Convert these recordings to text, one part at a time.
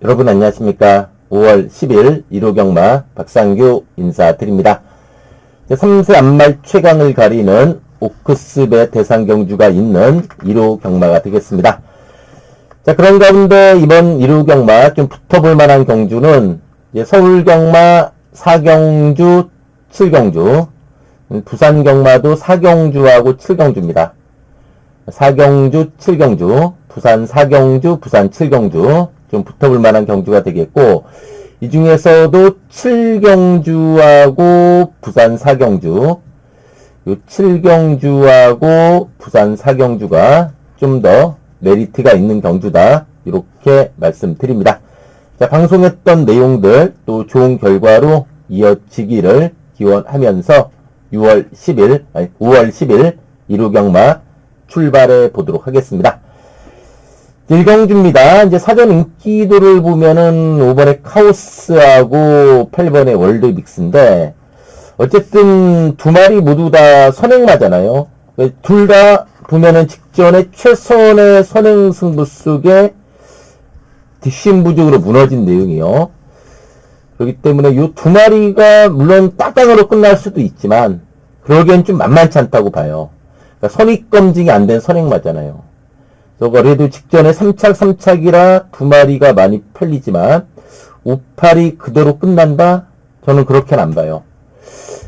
여러분 안녕하십니까. 5월 10일 1호 경마 박상규 인사드립니다. 3세 안말 최강을 가리는 오크스배 대상 경주가 있는 1호 경마가 되겠습니다. 자, 그런 가운데 이번 1호 경마 좀 붙어볼 만한 경주는 서울 경마 4경주 7경주, 부산 경마도 4경주하고 7경주입니다. 4경주 7경주, 부산 4경주, 부산 7경주 좀 붙어볼 만한 경주가 되겠고, 이 중에서도 7경주하고 부산 4경주, 요 7경주하고 부산 4경주가 좀 더 메리트가 있는 경주다, 이렇게 말씀드립니다. 자, 방송했던 내용들 또 좋은 결과로 이어지기를 기원하면서 5월 10일 1호 경마 출발해 보도록 하겠습니다. 1경주입니다. 이제 사전 인기도를 보면은 5번에 카오스하고 8번에 월드믹스인데, 어쨌든 두 마리 모두 다 선행마잖아요. 둘 다 보면은 직전에 최선의 선행 승부 속에 뒷심부족으로 무너진 내용이요. 그렇기 때문에 이 두 마리가 물론 딱딱으로 끝날 수도 있지만, 그러기엔 좀 만만치 않다고 봐요. 그러니까 선입검증이 안 된 선행마잖아요. 그래도 직전에 3착이라 두 마리가 많이 팔리지만 5팔이 그대로 끝난다? 저는 그렇게는 안 봐요.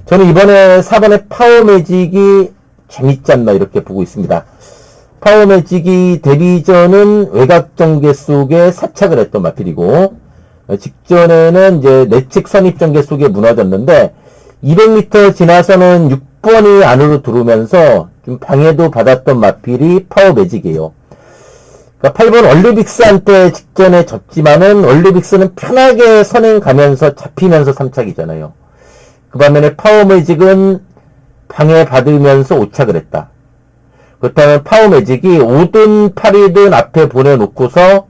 저는 이번에 4번의 파워매직이 재밌지 않나 이렇게 보고 있습니다. 파워매직이 데뷔전은 외곽전개 속에 사착을 했던 마필이고, 직전에는 이제 내측 선입전개 속에 무너졌는데 200m 지나서는 6번이 안으로 들어오면서 좀 방해도 받았던 마필이 파워매직이에요. 그러니까 8번 월드빅스한테 직전에 졌지만은 월드빅스는 편하게 선행 가면서 잡히면서 3착이잖아요. 그 반면에 파워매직은 방해받으면서 5착을 했다. 그렇다면 파워매직이 5든 8이든 앞에 보내놓고서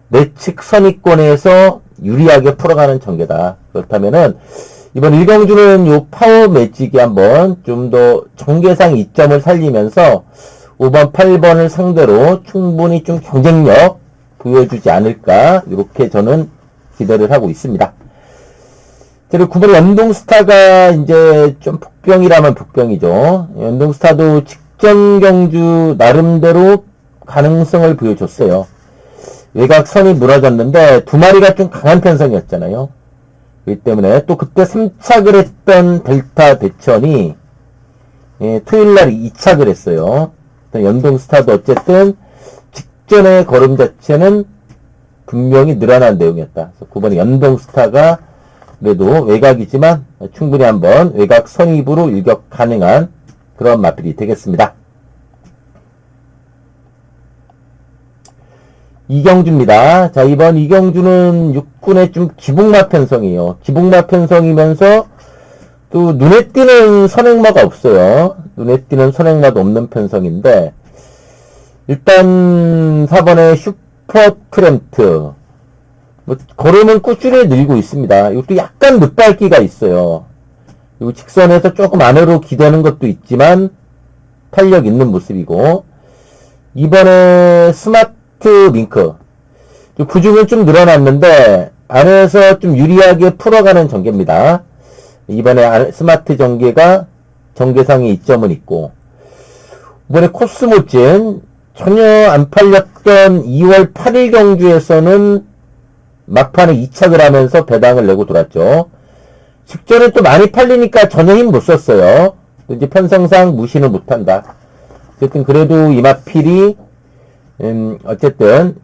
내측 선입권에서 유리하게 풀어가는 전개다. 그렇다면은 이번 1경주는 요 파워매직이 한번 좀 더 전개상 이점을 살리면서 5번, 8번을 상대로 충분히 좀 경쟁력 보여주지 않을까, 이렇게 저는 기대를 하고 있습니다. 그리고 9번 연동스타가 이제 좀 복병이라면 복병이죠. 연동스타도 직전 경주 나름대로 가능성을 보여줬어요. 외곽선이 무너졌는데 두 마리가 좀 강한 편성이었잖아요. 그렇기 때문에 또 그때 3착을 했던 델타 대천이 토요일날 2착을 했어요. 연동스타도 어쨌든 직전의 걸음 자체는 분명히 늘어난 내용이었다. 그래서 9번에 연동스타가 그래도 외곽이지만 충분히 한번 외곽 선입으로 일격 가능한 그런 마필이 되겠습니다. 2경주입니다. 자, 이번 2경주는 육군의 좀 기복마 편성이에요. 기복마 편성이면서 또 눈에 띄는 선행마가 없어요. 눈에 띄는 선행마도 없는 편성인데, 일단 4번의 슈퍼트램트, 걸음은 꾸준히 늘고 있습니다. 이것도 약간 늦밟기가 있어요. 그리고 직선에서 조금 안으로 기대는 것도 있지만 탄력 있는 모습이고, 이번에 스마트 밍크, 부중은 좀 늘어났는데 안에서 좀 유리하게 풀어가는 전개입니다. 이번에 스마트 전개가 전개상의 이점은 있고, 이번에 코스모진 전혀 안 팔렸던 2월 8일 경주에서는 막판에 2착을 하면서 배당을 내고 돌았죠. 직전에 또 많이 팔리니까 전혀 힘 못 썼어요. 이제 편성상 무시는 못한다. 어쨌든 그래도 이 마필이 어쨌든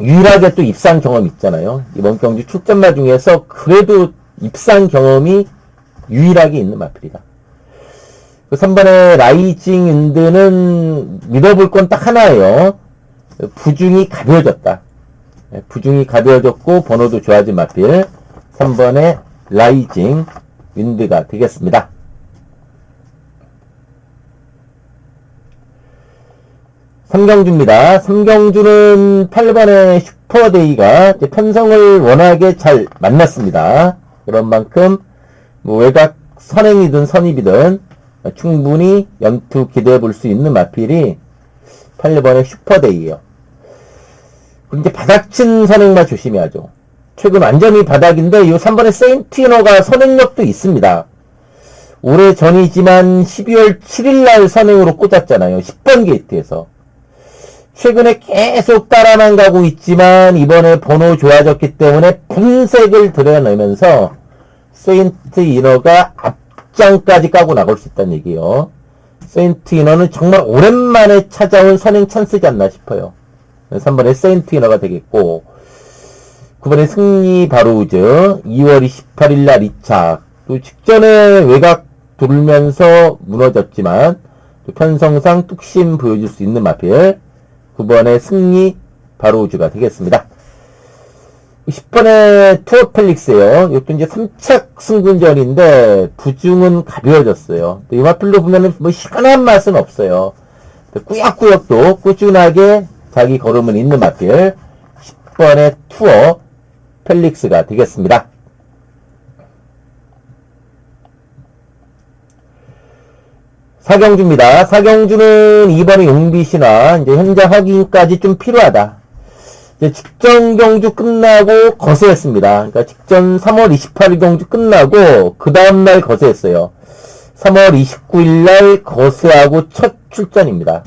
유일하게 또 입상 경험 있잖아요. 이번 경주 출전마 중에서 그래도 입상 경험이 유일하게 있는 마필이다. 그 3번의 라이징 인드는 믿어볼 건 딱 하나예요. 부중이 가벼워졌다. 부중이 가벼워졌고 번호도 좋아진 마필 3번의 라이징 윈드가 되겠습니다. 3경주입니다. 3경주는 8번의 슈퍼데이가 편성을 워낙에 잘 만났습니다. 그런 만큼 외곽 선행이든 선입이든 충분히 연투 기대해 볼 수 있는 마필이 8번의 슈퍼데이예요. 이제 바닥친 선행마 조심해야죠. 최근 완전히 바닥인데 이 3번의 세인트이너가 선행력도 있습니다. 오래 전이지만 12월 7일날 선행으로 꽂았잖아요. 10번 게이트에서. 최근에 계속 따라만 가고 있지만 이번에 번호 좋아졌기 때문에 분색을 들여내면서 세인트이너가 앞장까지 까고 나갈 수 있다는 얘기예요. 세인트이너는 정말 오랜만에 찾아온 선행 찬스지 않나 싶어요. 3번에 세인트이너가 되겠고 9번에 승리 바로우즈 2월 28일 날 2차 또 직전에 외곽 돌면서 무너졌지만 또 편성상 뚝심 보여줄 수 있는 마필 9번에 승리 바로우즈가 되겠습니다. 10번에 투어 펠릭스예요. 이것도 이제 3착 승군전인데 부중은 가벼워졌어요. 이 마필로 보면은 뭐 시원한 맛은 없어요. 꾸역꾸역 또 꾸준하게 자기 걸음은 있는 마필 10번의 투어 펠릭스가 되겠습니다. 사경주입니다. 사경주는 이번에 용빛이나 이제 현장 확인까지 좀 필요하다. 이제 직전 경주 끝나고 거세했습니다. 그러니까 직전 3월 28일 경주 끝나고 그 다음날 거세했어요. 3월 29일 날 거세하고 첫 출전입니다.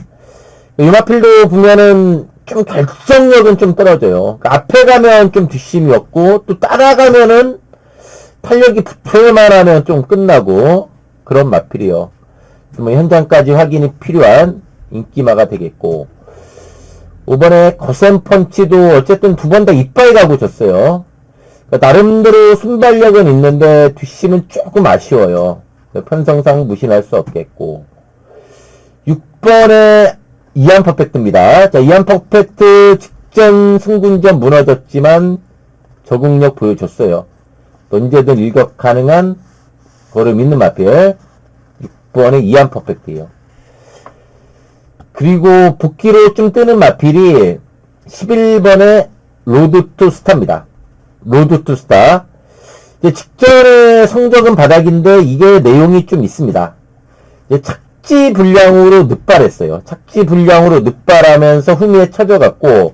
유마필도 보면은 좀 결정력은 좀 떨어져요. 그러니까 앞에 가면 좀 뒷심이었고 또 따라가면은 탄력이 붙을만 하면 좀 끝나고 그런 마필이요. 뭐 현장까지 확인이 필요한 인기마가 되겠고 5번에 거센펀치도 어쨌든 두 번 다 이빨 가고 졌어요. 그러니까 나름대로 순발력은 있는데 뒷심은 조금 아쉬워요. 편성상 무신할 수 없겠고 6번에 이안 퍼펙트입니다. 자, 이안 퍼펙트 직전 승군전 무너졌지만 적응력 보여줬어요. 언제든 일격 가능한 걸음 있는 마필 6번에 이안 퍼펙트예요. 그리고 복귀로 좀 뜨는 마필이 11번에 로드 투 스타입니다. 로드 투 스타. 이제 직전에 성적은 바닥인데 이게 내용이 좀 있습니다. 이제 착지 불량으로 늑발했어요. 착지 불량으로 늑발하면서 후미에 쳐져갔고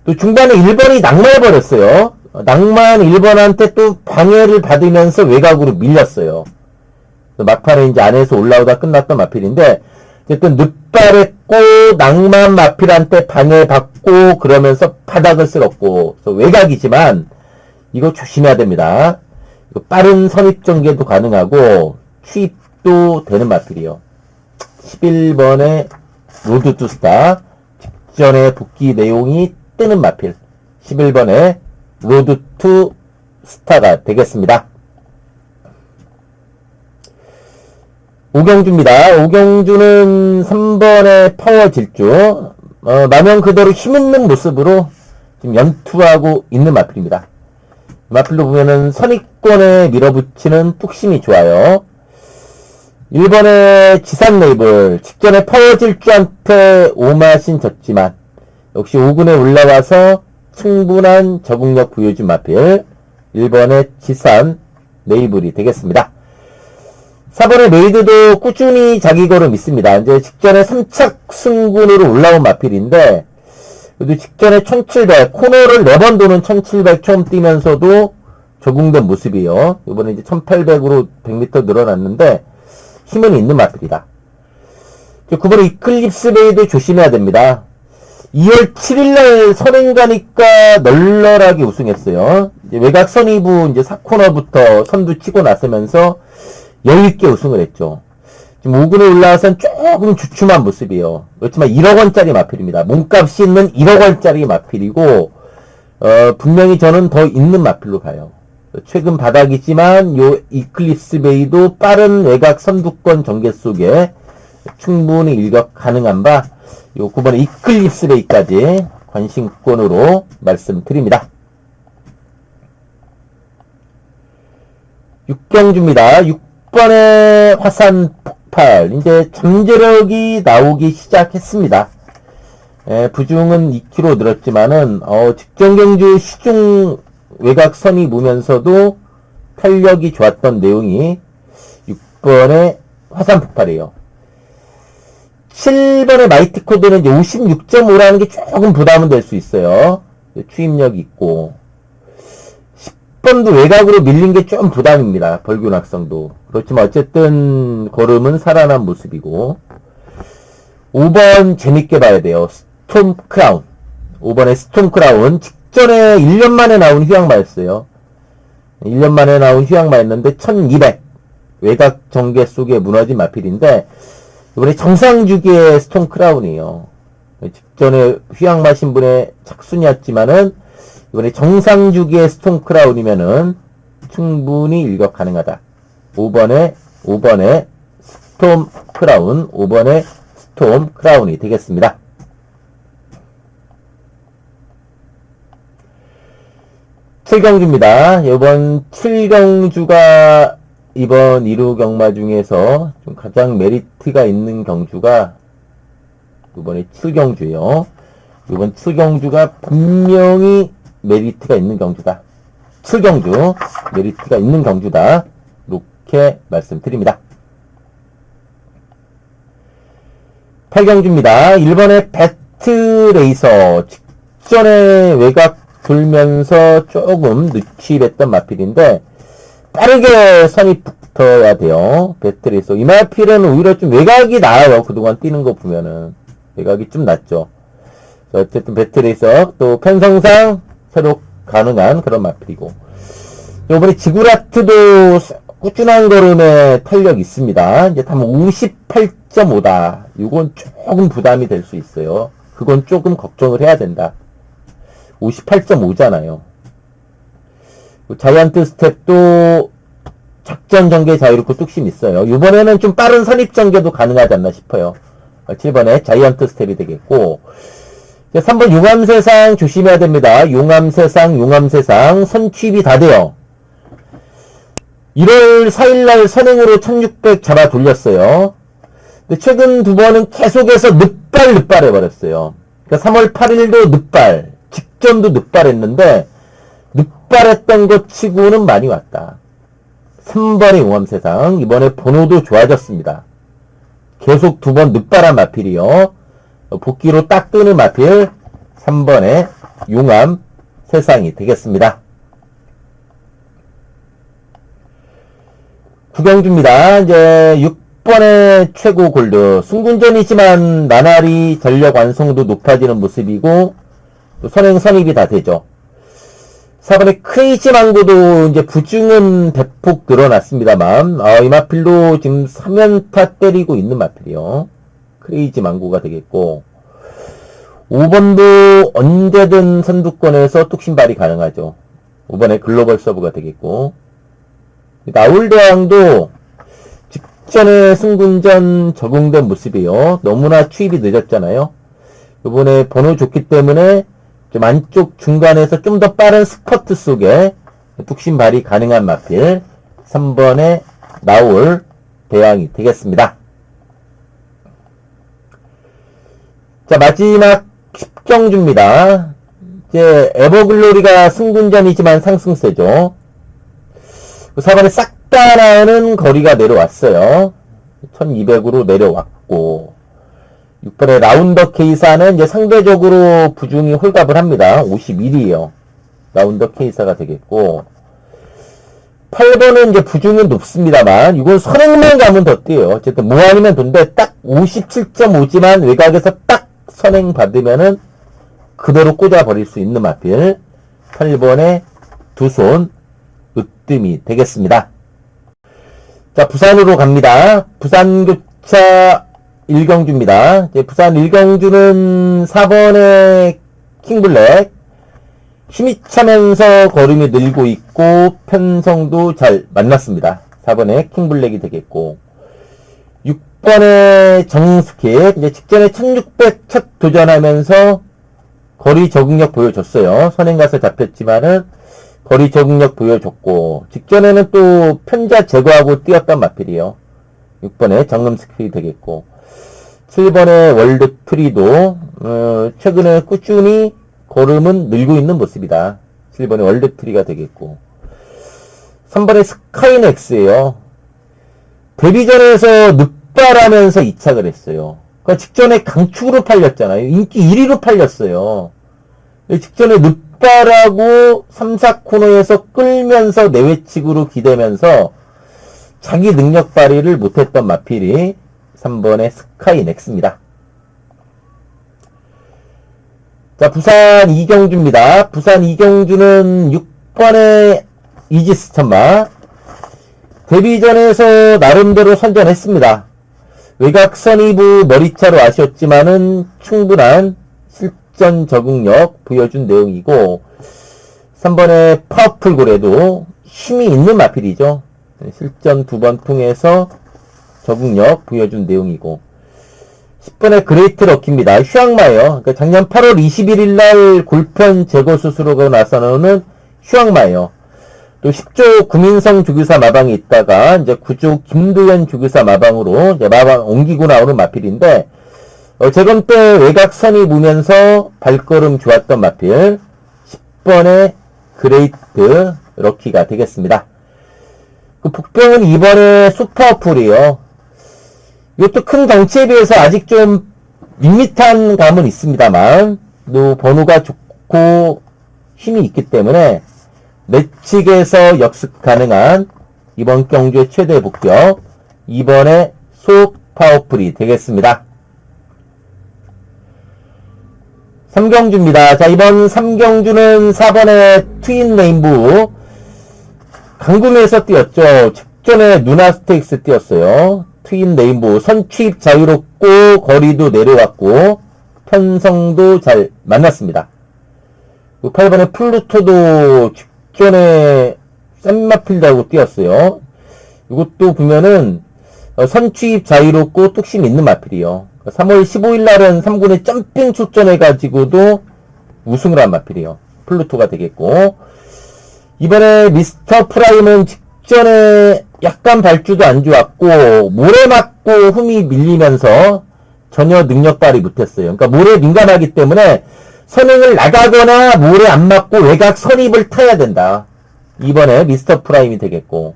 또 중반에 1번이 낭만해버렸어요. 낭만 1번한테 또 방해를 받으면서 외곽으로 밀렸어요. 막판에 이제 안에서 올라오다 끝났던 마필인데 어쨌든 늑발했고 낭만 마필한테 방해받고 그러면서 바닥을 쓸었고 외곽이지만 이거 조심해야 됩니다. 이거 빠른 선입 전개도 가능하고 추입도 되는 마필이요. 11번의 로드 투 스타 직전에 복귀 내용이 뜨는 마필 11번의 로드 투 스타가 되겠습니다. 오경주입니다. 오경주는 3번의 파워 질주 마명 그대로 힘있는 모습으로 지금 연투하고 있는 마필입니다. 마필로 보면은 선입권에 밀어붙이는 뚝심이 좋아요. 1번의 지산 레이블 직전에 파워 질주한테 오마신 졌지만 역시 5군에 올라와서 충분한 적응력 보여준 마필 1번의 지산 레이블이 되겠습니다. 4번의 메이드도 꾸준히 자기 걸음 있습니다. 이제 직전에 3착 승군으로 올라온 마필인데, 그래도 직전에 1700, 코너를 4번 도는 1700 처음 뛰면서도 적응된 모습이에요. 이번에 이제 1800으로 100m 늘어났는데, 힘은 있는 마필이다. 9번의 이클립스 메이드 조심해야 됩니다. 2월 7일날 선행 가니까 널널하게 우승했어요. 이제 외곽 선이부 이제 4코너부터 선두 치고 나서면서 여유있게 우승을 했죠. 지금 5군에 올라와서는 조금 주춤한 모습이에요. 그렇지만 1억원짜리 마필입니다. 몸값이 있는 1억원짜리 마필이고, 분명히 저는 더 있는 마필로 가요. 최근 바닥이지만, 요 이클립스 베이도 빠른 외곽 선두권 전개 속에 충분히 일격 가능한 바, 요 9번의 이클립스 베이까지 관심권으로 말씀드립니다. 6경주입니다. 6번의 화산 폭발. 이제 잠재력이 나오기 시작했습니다. 부중은 2kg 늘었지만은, 직전 경주 시중 외곽선이 무면서도 탄력이 좋았던 내용이 6번의 화산 폭발이에요. 7번의 마이티 코드는 이제 56.5라는 게 조금 부담은 될 수 있어요. 추임력이 있고 10번도 외곽으로 밀린 게 좀 부담입니다. 벌균 악성도. 그렇지만 어쨌든 걸음은 살아난 모습이고 5번 재밌게 봐야 돼요. 스톰 크라운. 5번의 스톰 크라운 직전에 1년 만에 나온 휴양마였어요. 1년 만에 나온 휴양마였는데 1200 외곽 전개 속에 무너진 마필인데 이번에 정상주기의 스톰 크라운이에요. 직전에 휴양마 신분의 착순이었지만은 이번에 정상주기의 스톰 크라운이면은 충분히 일격 가능하다. 5번에 스톰 크라운, 5번에 스톰 크라운이 되겠습니다. 칠경주입니다. 이번 칠경주가 이번 2루 경마 중에서 좀 가장 메리트가 있는 경주가 이번에 칠경주예요. 이번 칠경주가 분명히 메리트가 있는 경주다. 칠경주 메리트가 있는 경주다. 이렇게 말씀드립니다. 8경주입니다. 1번의 배트레이서 직전에 외곽 돌면서 조금 누칠했던 마필인데 빠르게 선이 붙어야 돼요. 배트레이서 이 마필은 오히려 좀 외곽이 나아요. 그동안 뛰는 거 보면은 외곽이 좀 낮죠. 어쨌든 배트레이서 또 편성상 새로 가능한 그런 마필이고 이번에 지구라트도 꾸준한 걸음에 탄력이 있습니다. 이제 다음 58.5다. 이건 조금 부담이 될 수 있어요. 그건 조금 걱정을 해야 된다. 58.5잖아요. 자이언트 스텝도 작전 전개 자유롭고 뚝심 있어요. 이번에는 좀 빠른 선입 전개도 가능하지 않나 싶어요. 7번에 자이언트 스텝이 되겠고 3번 용암세상 조심해야 됩니다. 용암세상 선취입이 다 돼요. 1월 4일날 선행으로 1600 잡아 돌렸어요. 근데 최근 두 번은 계속해서 늑발 해버렸어요. 그러니까 3월 8일도 늑발, 직전도 늑발했는데 늑발했던 것 치고는 많이 왔다. 3번의 용암세상 이번에 번호도 좋아졌습니다. 계속 두 번 늑발한 마필이요. 복귀로 딱 뜨는 마필 3번의 용암세상이 되겠습니다. 구경주입니다. 이제 6번의 최고 골드 승군전이지만 나날이 전력 완성도 높아지는 모습이고 또 선행 선입이 다 되죠. 4번의 크레이지 망고도 이제 부중은 대폭 늘어났습니다만 이 마필도 지금 3연타 때리고 있는 마필이요. 크레이지 망고가 되겠고 5번도 언제든 선두권에서 뚝심발이 가능하죠. 5번에 글로벌 서브가 되겠고 나울대왕도 직전에 승군전 적응된 모습이에요. 너무나 추입이 늦었잖아요. 이번에 번호 좋기 때문에 좀 안쪽 중간에서 좀 더 빠른 스퍼트 속에 뚝심발이 가능한 마필 3번의 나울대왕이 되겠습니다. 자, 마지막 10경주입니다. 이제 에버글로리가 승군전이지만 상승세죠. 4번에 싹 다 나오는 거리가 내려왔어요. 1200으로 내려왔고 6번에 라운더 케이사는 이제 상대적으로 부중이 홀갑을 합니다. 51이에요. 라운더 케이사가 되겠고 8번은 이제 부중은 높습니다만 이건 선행만 가면 더 뛰어요. 어쨌든 뭐 아니면 돈데 딱 57.5지만 외곽에서 딱 선행 받으면은 그대로 꽂아버릴 수 있는 마필 8번에 두 손 으뜸이 되겠습니다. 자, 부산으로 갑니다. 부산교차 1경주입니다. 이제 부산 1경주는 4번의 킹블랙 힘이 차면서 걸음이 늘고 있고 편성도 잘 만났습니다. 4번의 킹블랙이 되겠고 6번의 정스킷 이제 직전에 1600 첫 도전하면서 거리 적응력 보여줬어요. 선행 가서 잡혔지만은 거리 적응력 보여줬고 직전에는 또 편자 제거하고 뛰었던 마필이요. 6번에 정금스킬이 되겠고 7번의 월드트리도 최근에 꾸준히 걸음은 늘고 있는 모습이다. 7번의 월드트리가 되겠고 3번의 스카이넥스예요. 데뷔전에서 늑발하면서 이착을 했어요. 그러니까 직전에 강축으로 팔렸잖아요. 인기 1위로 팔렸어요. 직전에 늑발하고 3, 4코너에서 끌면서 내외측으로 기대면서 자기 능력 발휘를 못했던 마필이 3번의 스카이넥스입니다. 자, 부산 이경주입니다. 부산 이경주는 6번의 이지스 천마. 데뷔전에서 나름대로 선전했습니다. 외곽 선이부 머리차로 아쉬웠지만은 충분한 실전 적응력 보여준 내용이고, 3번의 파워풀 고래도 힘이 있는 마필이죠. 실전 2번 통해서 적응력 보여준 내용이고, 10번의 그레이트 럭키입니다. 휴양마예요. 그러니까 작년 8월 21일 날 골편 제거 수술하고 나서는 휴양마예요. 또 10조 구민성 주교사 마방에 있다가 이제 9조 김도현 주교사 마방으로 이제 마방 옮기고 나오는 마필인데, 재검 때 외곽 선이 보면서 발걸음 좋았던 마필 10번의 그레이트 럭키가 되겠습니다. 그 복병은 2번의 슈퍼풀이에요. 이것도 큰 덩치에 비해서 아직 좀 밋밋한 감은 있습니다만, 또 번호가 좋고 힘이 있기 때문에 내측에서 역습 가능한 이번 경주의 최대 복병 2번의 소파워풀이 되겠습니다. 3경주입니다. 자, 이번 3경주는 4번의 트윈 레인보우 강금에서 뛰었죠. 직전에 누나 스테이크스 뛰었어요. 트윈 레인보우 선취입 자유롭고 거리도 내려왔고 편성도 잘 만났습니다. 8번의 플루토도 직전에 샌마필드하고 뛰었어요. 이것도 보면은 선취입 자유롭고 뚝심 있는 마필이요. 3월 15일 날은 3군에 점핑 출전해가지고도 우승을 한 마필이요. 플루토가 되겠고, 이번에 미스터 프라임은 직전에 약간 발주도 안 좋았고 모래 맞고 흠이 밀리면서 전혀 능력 발휘 못했어요. 그러니까 모래에 민감하기 때문에 선행을 나가거나 모래 안 맞고 외곽 선입을 타야 된다. 이번에 미스터 프라임이 되겠고,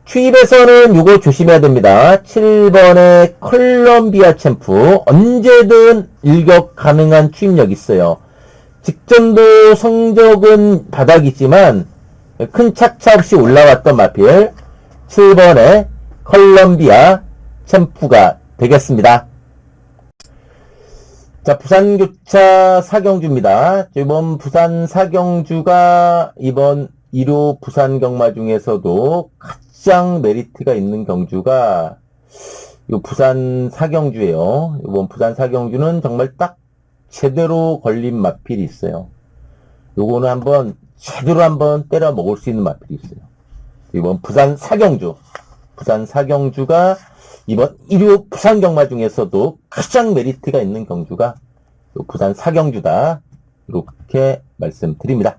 추입에서는 이거 조심해야 됩니다. 7번의 컬럼비아 챔프 언제든 일격 가능한 추입력 있어요. 직전도 성적은 바닥이지만 큰 착차 없이 올라왔던 마필 7번의 컬럼비아 챔프가 되겠습니다. 자, 부산교차 사경주입니다. 이번 부산 사경주가 이번 1호 부산 경마 중에서도 가장 메리트가 있는 경주가 이 부산 사경주예요. 이번 부산 사경주는 정말 딱 제대로 걸린 마필이 있어요. 요거는 한번 제대로 한번 때려 먹을 수 있는 마필이 있어요. 이번 부산 사경주. 부산 사경주가 이번 1호 부산 경마 중에서도 가장 메리트가 있는 경주가 부산 사경주다. 이렇게 말씀드립니다.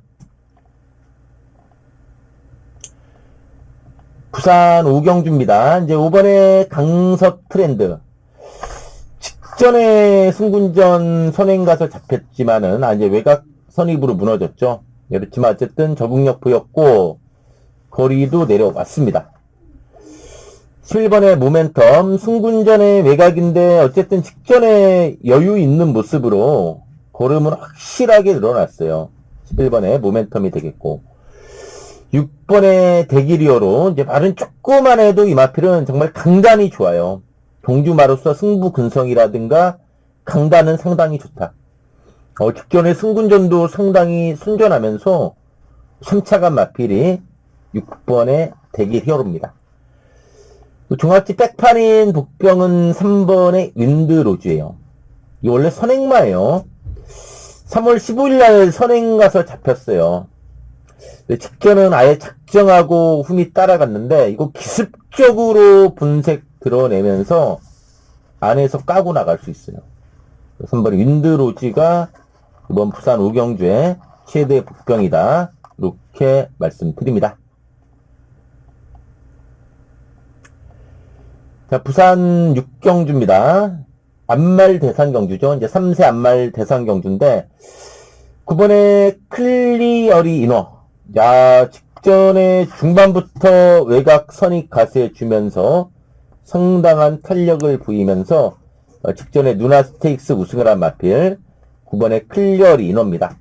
부산 오경주입니다. 이제 5번에 강서 트렌드. 직전에 승군전 선행 가서 잡혔지만은, 이제 외곽 선입으로 무너졌죠. 그렇지만 어쨌든 적응력 보였고, 거리도 내려왔습니다. 7번의 모멘텀. 승군전의 외곽인데, 어쨌든 직전에 여유 있는 모습으로 걸음은 확실하게 늘어났어요. 11번의 모멘텀이 되겠고, 6번의 대기리어로 이제 말은 조금만 해도 이 마필은 정말 강단이 좋아요. 동주마로서 승부 근성이라든가 강단은 상당히 좋다. 직전에 승군전도 상당히 순전하면서 침착한 마필이 6번의 대기리어로입니다. 종합지 백판인 복병은 3번의 윈드로즈예요. 이 원래 선행마예요. 3월 15일 날 선행 가서 잡혔어요. 직전은 아예 작정하고 흠이 따라갔는데, 이거 기습적으로 분색 드러내면서 안에서 까고 나갈 수 있어요. 3번 윈드로지가 이번 부산 오경주의 최대 복병이다. 이렇게 말씀드립니다. 자, 부산 6경주입니다. 안말 대상경주죠. 이제 3세 안말 대상경주인데, 9번에 클리어리 인어. 야, 직전에 중반부터 외곽 선익 가세 주면서 상당한 탄력을 보이면서 직전에 누나 스테이크스 우승을 한 마필 9번의 클리어리 인어입니다.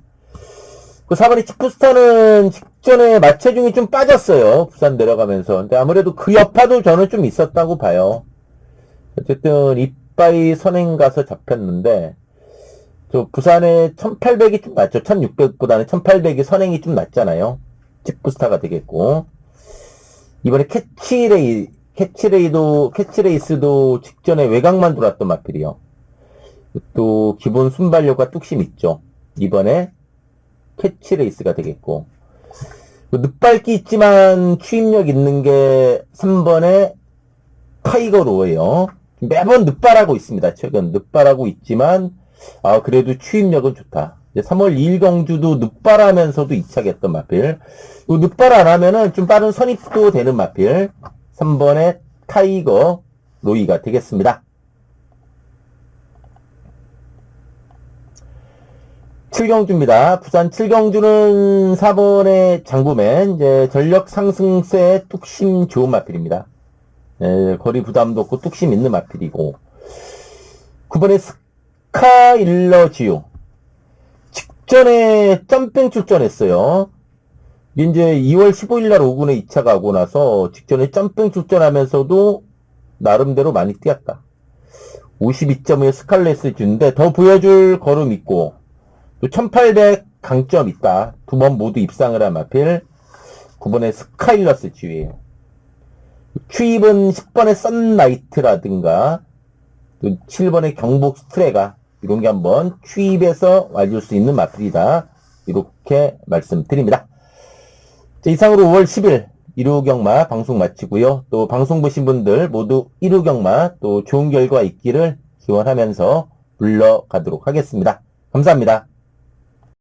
그 4번의 칩부스타는 직전에 마체중이 좀 빠졌어요. 부산 내려가면서. 근데 아무래도 그 여파도 저는 좀 있었다고 봐요. 어쨌든 이빠이 선행 가서 잡혔는데, 저 부산의 1800이 좀 낮죠. 1600보다는 1800이 선행이 좀 낮잖아요. 칩부스타가 되겠고. 이번에 캐치레이스도 직전에 외곽만 돌았던 마필이요. 또 기본 순발력과 뚝심 있죠. 이번에 캐치레이스가 되겠고. 늦밟기 있지만 추임력 있는 게 3번의 타이거 로예요. 매번 늦발하고 있습니다. 최근 늦발하고 있지만 그래도 추임력은 좋다. 3월 2일 경주도 늦발하면서도 2차겠던 마필. 늦발 안 하면은 좀 빠른 선입도 되는 마필. 3번의 타이거 로이가 되겠습니다. 7경주입니다. 부산 7경주는 4번의 장구맨, 이제 전력 상승세 뚝심 좋은 마필입니다. 거리 부담도 없고 뚝심 있는 마필이고. 9번의 스카일러지오. 직전에 점핑 출전했어요. 이제 2월 15일날 오군에 2차 가고 나서 직전에 점핑 출전하면서도 나름대로 많이 뛰었다. 52.5의 스칼렛을 주는데 더 보여줄 걸음 있고, 또 1800 강점 있다. 두 번 모두 입상을 한 마필. 9번의 스카일러스 지휘예요. 추입은 10번의 썬라이트라든가 또 7번의 경복 스트레가 이런 게 한번 추입해서 와줄 수 있는 마필이다. 이렇게 말씀드립니다. 자, 이상으로 5월 10일 일요경마 방송 마치고요. 또 방송 보신 분들 모두 일요경마 또 좋은 결과 있기를 기원하면서 물러가도록 하겠습니다. 감사합니다.